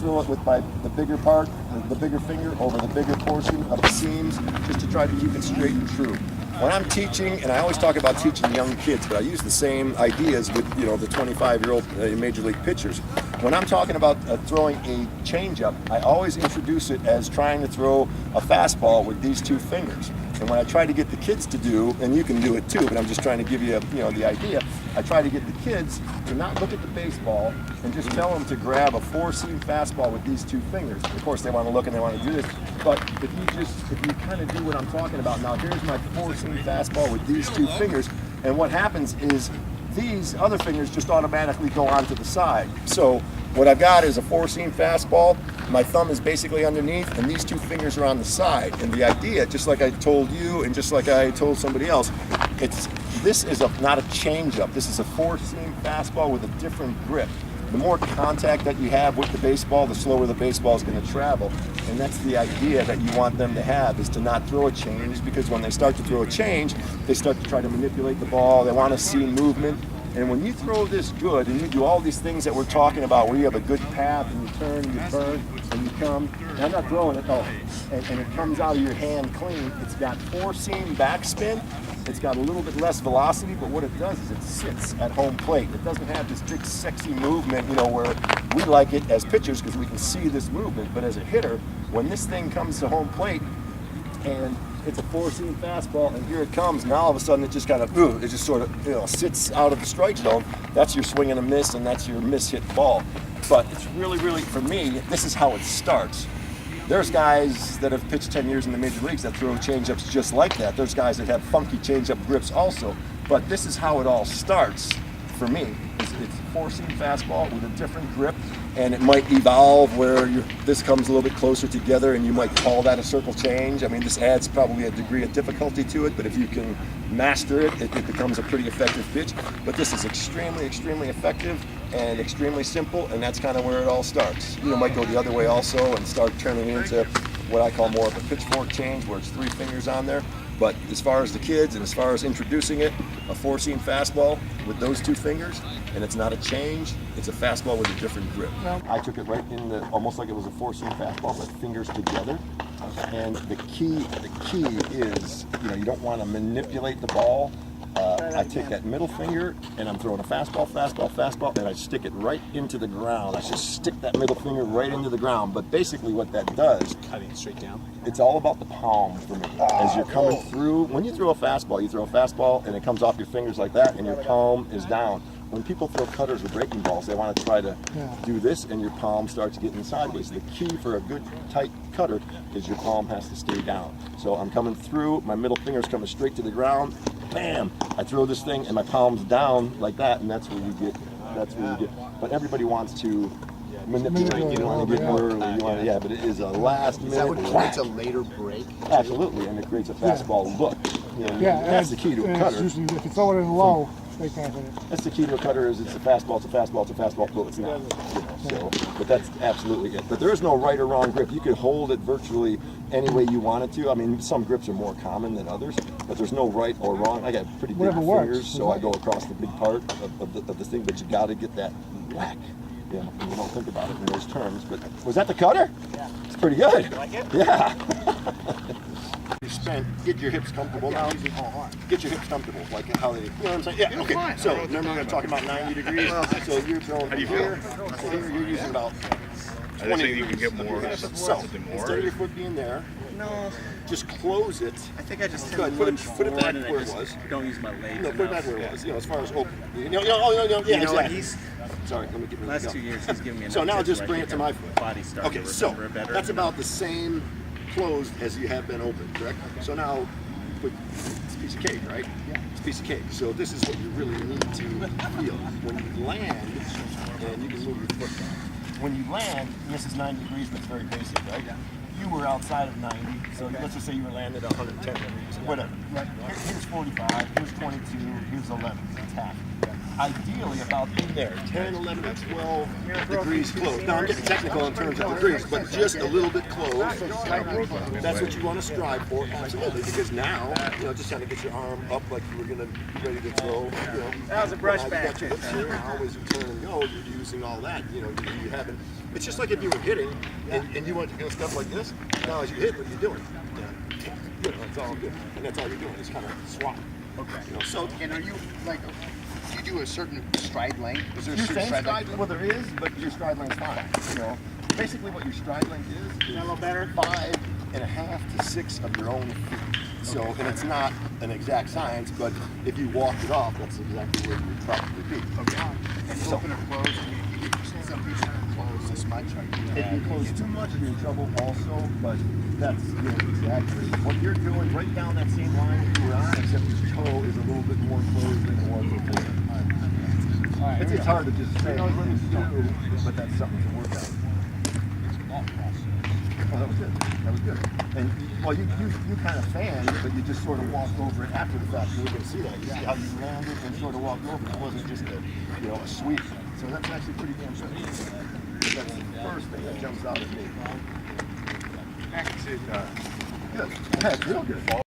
throw it with the bigger part, the bigger finger over the bigger portion of the seams, just to try to keep it straight and true. When I'm teaching, and I always talk about teaching young kids, but I use the same ideas with the 25-year-old major league pitchers. When I'm talking about throwing a changeup, I always introduce it as trying to throw a fastball with these two fingers. And when I try to get the kids to do, and you can do it too, but I'm just trying to give you the idea. I try to get the kids to not look at the baseball and just tell them to grab a four-seam fastball with these two fingers. Of course, they want to look and they want to do this, but if you kind of do what I'm talking about, now here's my four-seam fastball with these two fingers, and what happens is these other fingers just automatically go onto the side. So what I've got is a four-seam fastball. My thumb is basically underneath, and these two fingers are on the side. And the idea, just like I told you, and just like I told somebody else, this is not a changeup. This is a four-seam fastball with a different grip. The more contact that you have with the baseball, the slower the baseball is going to travel. And that's the idea that you want them to have, is to not throw a change, because when they start to throw a change, they start to try to manipulate the ball. They want to see movement. And when you throw this good, and you do all these things that we're talking about, where you have a good path, and you turn, and you burn, and you come, and I'm not throwing it, and it comes out of your hand clean. It's got four-seam backspin. It's got a little bit less velocity, but what it does is it sits at home plate. It doesn't have this big, sexy movement, where we like it as pitchers because we can see this movement. But as a hitter, when this thing comes to home plate, and it's a four-seam fastball, and here it comes, and all of a sudden it just kind of, it just sort of sits out of the strike zone. That's your swing and a miss, and that's your miss-hit ball. But it's really, really, for me, this is how it starts. There's guys that have pitched 10 years in the major leagues that throw changeups just like that. There's guys that have funky changeup grips also. But this is how it all starts for me. It's a four-seam fastball with a different grip, and it might evolve where this comes a little bit closer together, and you might call that a circle change. I mean, this adds probably a degree of difficulty to it, but if you can master it, it becomes a pretty effective pitch. But this is extremely, extremely effective and extremely simple, and that's kind of where it all starts. You might go the other way also and start turning into what I call more of a pitchfork change, where it's three fingers on there. But as far as the kids and as far as introducing it, a four-seam fastball with those two fingers, and it's not a change, it's a fastball with a different grip. I took it right in almost like it was a four-seam fastball, but fingers together. And the key is, you don't want to manipulate the ball. I take that middle finger and I'm throwing a fastball, and I stick it right into the ground. I just stick that middle finger right into the ground. But basically what that does, cutting it straight down. It's all about the palm for me. As you're coming through, when you throw a fastball and it comes off your fingers like that, and your palm is down. When people throw cutters or breaking balls, they want to try to do this, and your palm starts getting sideways. The key for a good tight cutter is your palm has to stay down. So I'm coming through, my middle finger's coming straight to the ground, bam! I throw this thing, and my palm's down like that, and that's where you get. But everybody wants to manipulate. You want to get more early. But it is a last minute. Is that what creates a later break? Absolutely, and it creates a fastball look. That's the key to a cutter. Usually, if you throw it in low, they can't hit it. That's the key to a cutter. Is it's a fastball. Well, it's not. But that's absolutely it. But there is no right or wrong grip. You could hold it virtually any way you want it to. I mean, some grips are more common than others, but there's no right or wrong. I got pretty big fingers, so I go across the big part of this thing. But you got to get that whack. You don't think about it in those terms. But was that the cutter? Yeah. It's pretty good. You like it? Yeah. Get your hips comfortable now. Get your hips comfortable, like how they, what I'm saying? Yeah, okay. So remember we were talking about 90 degrees? So you're throwing from here, so here you're using about 20 degrees. You can get more. So instead of your foot being there, just close it. I think I just put it back where it was. Don't use my legs. No, put it back where it was. As far as open. Exactly. Sorry, let me get rid of Last 2 years he's given me enough So now tips just where I bring it think to my my foot. body starting Okay, to so remember better. that's about the same closed as you have been open, correct? So now, it's a piece of cake, right? Yeah. It's a piece of cake. So this is what you really need to feel. When you land, and you can move your foot down. When you land, and this is 90 degrees, but it's very basic, right? Yeah. You were outside of 90, so let's just say you were landed at 110 degrees, whatever. Here's 45, here's 22, here's 11, it's half. ideally about in there, 10, 11, or 12 degrees closed. Now I'm getting technical in terms of degrees, but just a little bit closed. That's what you want to strive for, absolutely, because now, just trying to get your arm up like you were going to be ready to throw. That was a brush back. You got your hips here, now as you turn and go, you're using all that. You haven't. It's just like if you were hitting and you want to do stuff like this. Now as you hit, what are you doing? It's all good, and that's all you're doing is kind of swap. Okay. So, and are you like, do you do a certain stride length? Is there a Your certain same stride length? well, there is, but your stride length's fine. Basically what your stride length is a little better? 5.5 to 6 of your own feet. So, and it's not an exact science, but if you walked it off, that's exactly where you would probably be. Okay. And so, open or close? Some people close this much. If you close too much, you're in trouble also, but that's exactly what you're doing right down that same line that you were on, except your toe is a little bit more closed than it was before. It's hard to just say, but that's something to work on. Oh, that was good. That was good. And well, you kind of fanned, but you just sort of walked over it after the fact. You were going to see that. You see how you landed and sort of walked over. It wasn't just a sweep. So that's actually pretty damn good. That's the first thing that jumps out at me. Good. Yeah, real good.